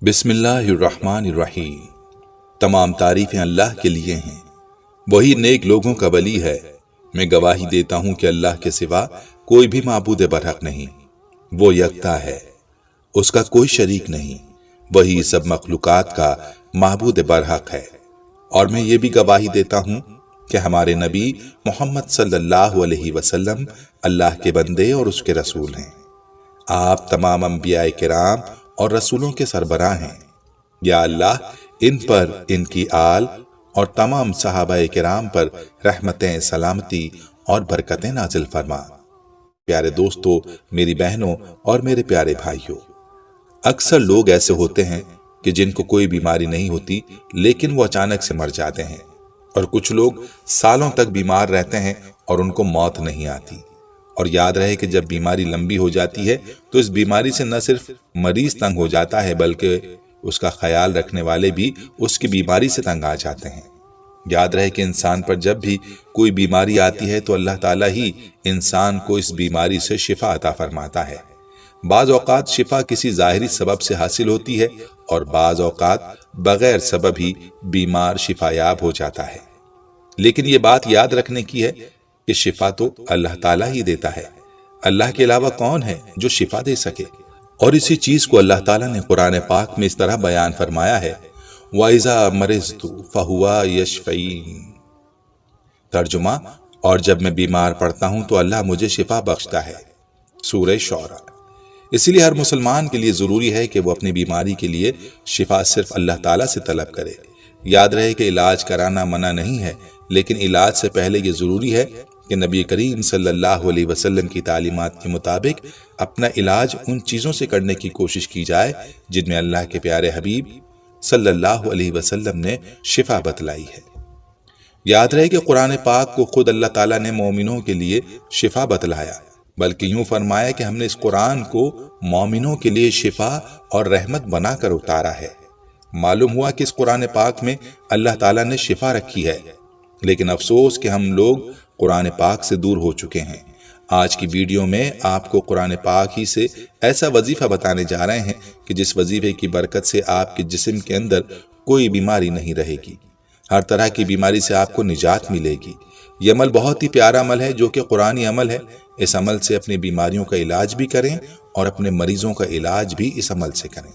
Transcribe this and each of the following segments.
بسم اللہ الرحمن الرحیم۔ تمام تعریفیں اللہ کے لیے ہیں، وہی نیک لوگوں کا ولی ہے۔ میں گواہی دیتا ہوں کہ اللہ کے سوا کوئی بھی معبود برحق نہیں، وہ یکتا ہے، اس کا کوئی شریک نہیں، وہی سب مخلوقات کا معبود برحق ہے۔ اور میں یہ بھی گواہی دیتا ہوں کہ ہمارے نبی محمد صلی اللہ علیہ وسلم اللہ کے بندے اور اس کے رسول ہیں۔ آپ تمام انبیاء کرام اور رسولوں کے سربراہ ہیں۔ یا اللہ ان پر، ان کی آل اور تمام صحابہ کرام پر رحمتیں، سلامتی اور برکتیں نازل فرما۔ پیارے دوستو، میری بہنوں اور میرے پیارے بھائیوں، اکثر لوگ ایسے ہوتے ہیں کہ جن کو کوئی بیماری نہیں ہوتی لیکن وہ اچانک سے مر جاتے ہیں، اور کچھ لوگ سالوں تک بیمار رہتے ہیں اور ان کو موت نہیں آتی۔ اور یاد رہے کہ جب بیماری لمبی ہو جاتی ہے تو اس بیماری سے نہ صرف مریض تنگ ہو جاتا ہے بلکہ اس کا خیال رکھنے والے بھی اس کی بیماری سے تنگ آ جاتے ہیں۔ یاد رہے کہ انسان پر جب بھی کوئی بیماری آتی ہے تو اللہ تعالیٰ ہی انسان کو اس بیماری سے شفا عطا فرماتا ہے۔ بعض اوقات شفا کسی ظاہری سبب سے حاصل ہوتی ہے اور بعض اوقات بغیر سبب ہی بیمار شفا یاب ہو جاتا ہے، لیکن یہ بات یاد رکھنے کی ہے کہ شفا تو اللہ تعالیٰ ہی دیتا ہے۔ اللہ کے علاوہ کون ہے جو شفا دے سکے؟ اور اسی چیز کو اللہ تعالیٰ نے قرآن پاک میں اس طرح بیان فرمایا ہے، وَإِذَا مَرِضْتُ فَهُوَ يَشْفِينِ۔ ترجمہ، اور جب میں بیمار پڑتا ہوں تو اللہ مجھے شفا بخشتا ہے۔ سورہ شعراء۔ اسی لیے ہر مسلمان کے لیے ضروری ہے کہ وہ اپنی بیماری کے لیے شفا صرف اللہ تعالیٰ سے طلب کرے۔ یاد رہے کہ علاج کرانا منع نہیں ہے، لیکن علاج سے پہلے یہ ضروری ہے کہ نبی کریم صلی اللہ علیہ وسلم کی تعلیمات کے مطابق اپنا علاج ان چیزوں سے کرنے کی کوشش کی جائے جن میں اللہ کے پیارے حبیب صلی اللہ علیہ وسلم نے شفا بتلائی ہے۔ یاد رہے کہ قرآن پاک کو خود اللہ تعالیٰ نے مومنوں کے لیے شفا بتلایا، بلکہ یوں فرمایا کہ ہم نے اس قرآن کو مومنوں کے لیے شفا اور رحمت بنا کر اتارا ہے۔ معلوم ہوا کہ اس قرآن پاک میں اللہ تعالیٰ نے شفا رکھی ہے، لیکن افسوس کہ ہم لوگ قرآن پاک سے دور ہو چکے ہیں۔ آج کی ویڈیو میں آپ کو قرآن پاک ہی سے ایسا وظیفہ بتانے جا رہے ہیں کہ جس وظیفے کی برکت سے آپ کے جسم کے اندر کوئی بیماری نہیں رہے گی، ہر طرح کی بیماری سے آپ کو نجات ملے گی۔ یہ عمل بہت ہی پیارا عمل ہے جو کہ قرآنی عمل ہے۔ اس عمل سے اپنی بیماریوں کا علاج بھی کریں اور اپنے مریضوں کا علاج بھی اس عمل سے کریں۔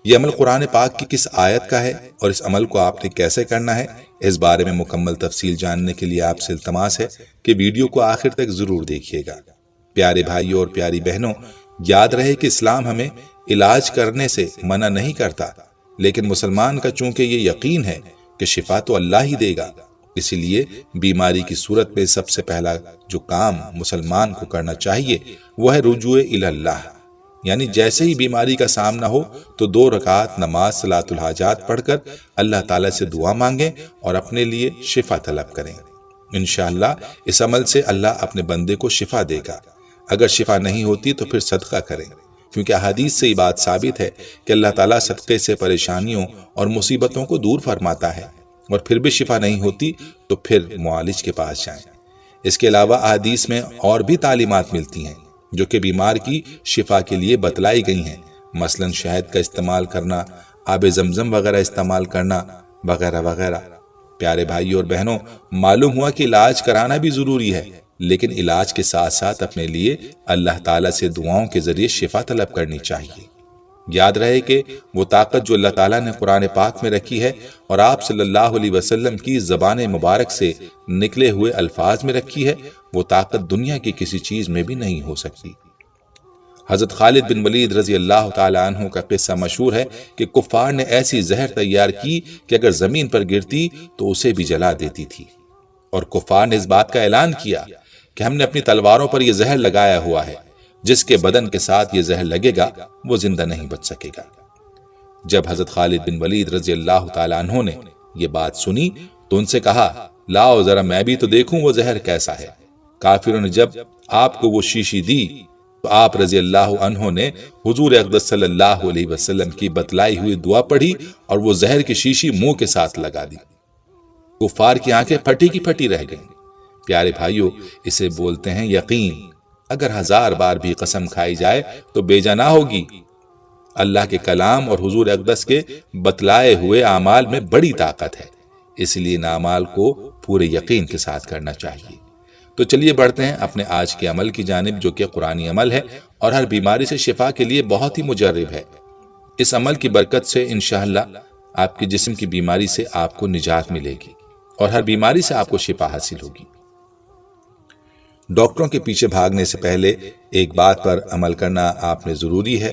یہ عمل قرآن پاک کی کس آیت کا ہے اور اس عمل کو آپ نے کیسے کرنا ہے، اس بارے میں مکمل تفصیل جاننے کے لیے آپ سے التماس ہے کہ ویڈیو کو آخر تک ضرور دیکھیے گا۔ پیارے بھائیوں اور پیاری بہنوں، یاد رہے کہ اسلام ہمیں علاج کرنے سے منع نہیں کرتا، لیکن مسلمان کا چونکہ یہ یقین ہے کہ شفا تو اللہ ہی دے گا، اسی لیے بیماری کی صورت میں سب سے پہلا جو کام مسلمان کو کرنا چاہیے وہ ہے رجوع الی اللہ، یعنی جیسے ہی بیماری کا سامنا ہو تو 2 رکعت نماز صلاۃ الحاجات پڑھ کر اللہ تعالیٰ سے دعا مانگیں اور اپنے لیے شفا طلب کریں۔ انشاءاللہ اس عمل سے اللہ اپنے بندے کو شفا دے گا۔ اگر شفا نہیں ہوتی تو پھر صدقہ کریں، کیونکہ احادیث سے یہ بات ثابت ہے کہ اللہ تعالیٰ صدقے سے پریشانیوں اور مصیبتوں کو دور فرماتا ہے، اور پھر بھی شفا نہیں ہوتی تو پھر معالج کے پاس جائیں۔ اس کے علاوہ احادیث میں اور بھی تعلیمات ملتی ہیں جو کہ بیمار کی شفا کے لیے بتلائی گئی ہیں، مثلا شہد کا استعمال کرنا، آب زمزم وغیرہ استعمال کرنا وغیرہ وغیرہ۔ پیارے بھائیوں اور بہنوں، معلوم ہوا کہ علاج کرانا بھی ضروری ہے، لیکن علاج کے ساتھ ساتھ اپنے لیے اللہ تعالیٰ سے دعاؤں کے ذریعے شفا طلب کرنی چاہیے۔ یاد رہے کہ وہ طاقت جو اللہ تعالیٰ نے قرآن پاک میں رکھی ہے اور آپ صلی اللہ علیہ وسلم کی زبان مبارک سے نکلے ہوئے الفاظ میں رکھی ہے، وہ طاقت دنیا کی کسی چیز میں بھی نہیں ہو سکتی۔ حضرت خالد بن ولید رضی اللہ تعالیٰ عنہ کا قصہ مشہور ہے کہ کفار نے ایسی زہر تیار کی کہ اگر زمین پر گرتی تو اسے بھی جلا دیتی تھی، اور کفار نے اس بات کا اعلان کیا کہ ہم نے اپنی تلواروں پر یہ زہر لگایا ہوا ہے، جس کے بدن کے ساتھ یہ زہر لگے گا وہ زندہ نہیں بچ سکے گا۔ جب حضرت خالد بن ولید رضی اللہ تعالیٰ عنہ نے یہ بات سنی تو ان سے کہا، لاؤ ذرا میں بھی تو دیکھوں وہ زہر کیسا ہے۔ کافروں نے جب آپ کو وہ شیشی دی تو آپ رضی اللہ عنہ نے حضور اقدس صلی اللہ علیہ وسلم کی بتلائی ہوئی دعا پڑھی اور وہ زہر کی شیشی منہ کے ساتھ لگا دی۔ کفار کی آنکھیں پھٹی کی پھٹی رہ گئیں۔ پیارے بھائیوں، اسے بولتے ہیں یقین۔ اگر 1000 بار بھی قسم کھائی جائے تو بے جا نہ ہوگی۔ اللہ کے کلام اور حضور اقدس کے بتلائے ہوئے اعمال میں بڑی طاقت ہے، اس لیے ان اعمال کو پورے یقین کے ساتھ کرنا چاہیے۔ تو چلیے بڑھتے ہیں اپنے آج کے عمل کی جانب، جو کہ قرآنی عمل ہے اور ہر بیماری سے شفا کے لیے بہت ہی مجرب ہے۔ اس عمل کی برکت سے انشاءاللہ آپ کے جسم کی بیماری سے آپ کو نجات ملے گی اور ہر بیماری سے آپ کو شفا حاصل ہوگی۔ ڈاکٹروں کے پیچھے بھاگنے سے پہلے ایک بات پر عمل کرنا آپ نے ضروری ہے۔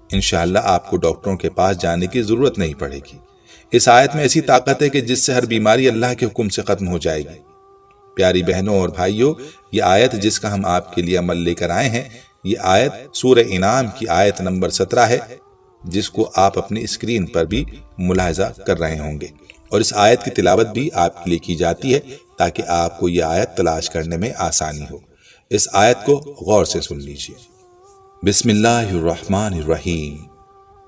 انشاءاللہ آپ کو ڈاکٹروں کے پاس جانے کی ضرورت نہیں پڑے گی۔ اس آیت میں ایسی طاقت ہے کہ جس سے ہر بیماری اللہ کے حکم سے ختم ہو جائے گی۔ پیاری بہنوں اور بھائیوں، یہ آیت جس کا ہم آپ کے لیے عمل لے کر آئے ہیں، یہ آیت سورہ انعام کی آیت نمبر 17 ہے، جس کو آپ اپنی اسکرین پر بھی ملاحظہ کر رہے ہوں گے، اور اس آیت کی تلاوت بھی آپ کے لیے کی جاتی ہے تاکہ آپ کو یہ آیت تلاش کرنے میں آسانی ہو۔ اس آیت کو غور سے سن لیجیے۔ بسم اللہ الرحمن الرحیم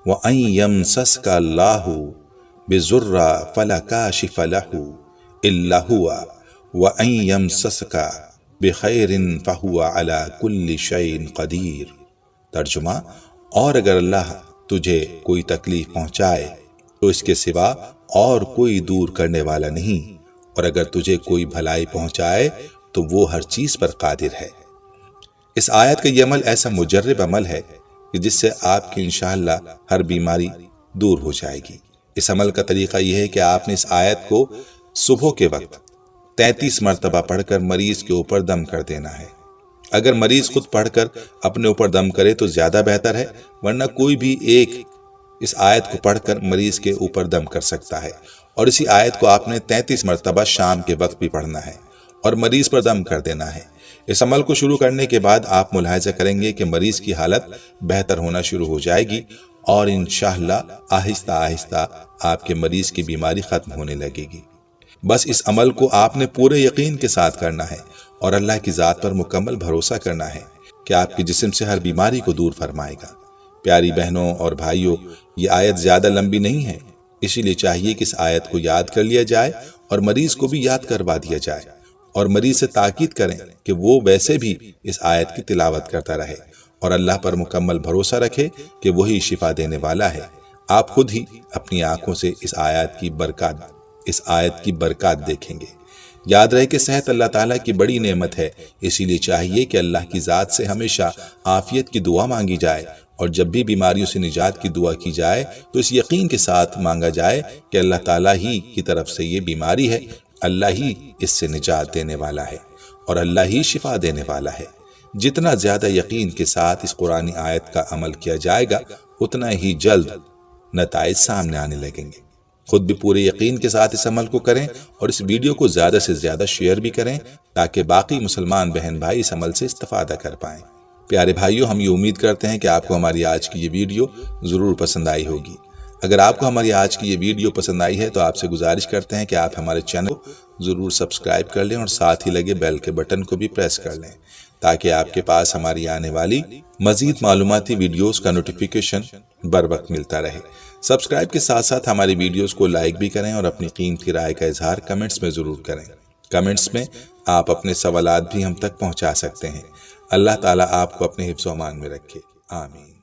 وَأَن يَمْسَسْكَ اللَّهُ بِضُرٍّ فَلَا كَاشِفَ لَهُ إِلَّا هُوَ وَأَن يَمْسَسْكَ بِخَيْرٍ فَهُوَ عَلَى كُلِّ شَيْءٍ قَدِيرٌ۔ ترجمہ، اور اگر اللہ تجھے کوئی تکلیف پہنچائے تو اس کے سوا اور کوئی دور کرنے والا نہیں، اور اگر تجھے کوئی بھلائی پہنچائے تو وہ ہر چیز پر قادر ہے۔ اس آیت کا یہ عمل ایسا مجرب عمل ہے کہ جس سے آپ کی انشاءاللہ ہر بیماری دور ہو جائے گی۔ اس عمل کا طریقہ یہ ہے کہ آپ نے اس آیت کو صبح کے وقت 33 مرتبہ پڑھ کر مریض کے اوپر دم کر دینا ہے۔ اگر مریض خود پڑھ کر اپنے اوپر دم کرے تو زیادہ بہتر ہے، ورنہ کوئی بھی ایک اس آیت کو پڑھ کر مریض کے اوپر دم کر سکتا ہے، اور اسی آیت کو آپ نے 33 مرتبہ شام کے وقت بھی پڑھنا ہے اور مریض پر دم کر دینا ہے۔ اس عمل کو شروع کرنے کے بعد آپ ملاحظہ کریں گے کہ مریض کی حالت بہتر ہونا شروع ہو جائے گی، اور انشاءاللہ آہستہ آہستہ آپ کے مریض کی بیماری ختم ہونے لگے گی۔ بس اس عمل کو آپ نے پورے یقین کے ساتھ کرنا ہے اور اللہ کی ذات پر مکمل بھروسہ کرنا ہے کہ آپ کے جسم سے ہر بیماری کو دور فرمائے گا۔ پیاری بہنوں اور بھائیوں، یہ آیت زیادہ لمبی نہیں ہے، اسی لیے چاہیے کہ اس آیت کو یاد کر لیا جائے اور مریض کو بھی یاد کروا دیا جائے، اور مریض سے تاکید کریں کہ وہ ویسے بھی اس آیت کی تلاوت کرتا رہے اور اللہ پر مکمل بھروسہ رکھے کہ وہی شفا دینے والا ہے۔ آپ خود ہی اپنی آنکھوں سے اس آیت کی برکات دیکھیں گے۔ یاد رہے کہ صحت اللہ تعالیٰ کی بڑی نعمت ہے، اسی لیے چاہیے کہ اللہ کی ذات سے ہمیشہ عافیت کی دعا مانگی جائے، اور جب بھی بیماریوں سے نجات کی دعا کی جائے تو اس یقین کے ساتھ مانگا جائے کہ اللہ تعالیٰ ہی کی طرف سے یہ بیماری ہے، اللہ ہی اس سے نجات دینے والا ہے اور اللہ ہی شفا دینے والا ہے۔ جتنا زیادہ یقین کے ساتھ اس قرآنی آیت کا عمل کیا جائے گا، اتنا ہی جلد نتائج سامنے آنے لگیں گے۔ خود بھی پورے یقین کے ساتھ اس عمل کو کریں اور اس ویڈیو کو زیادہ سے زیادہ شیئر بھی کریں تاکہ باقی مسلمان بہن بھائی اس عمل سے استفادہ کر پائیں۔ پیارے بھائیوں، ہم یہ امید کرتے ہیں کہ آپ کو ہماری آج کی یہ ویڈیو ضرور پسند آئی ہوگی۔ اگر آپ کو ہماری آج کی یہ ویڈیو پسند آئی ہے تو آپ سے گزارش کرتے ہیں کہ آپ ہمارے چینل کو ضرور سبسکرائب کر لیں اور ساتھ ہی لگے بیل کے بٹن کو بھی پریس کر لیں تاکہ آپ کے پاس ہماری آنے والی مزید معلوماتی ویڈیوز کا نوٹیفیکیشن بر وقت ملتا رہے۔ سبسکرائب کے ساتھ ساتھ ہماری ویڈیوز کو لائک بھی کریں اور اپنی قیمتی رائے کا اظہار کمنٹس میں ضرور کریں۔ کمنٹس میں آپ اپنے سوالات بھی ہم تک پہنچا سکتے ہیں۔ اللہ تعالیٰ آپ کو اپنے حفظ و امان میں رکھے، آمین۔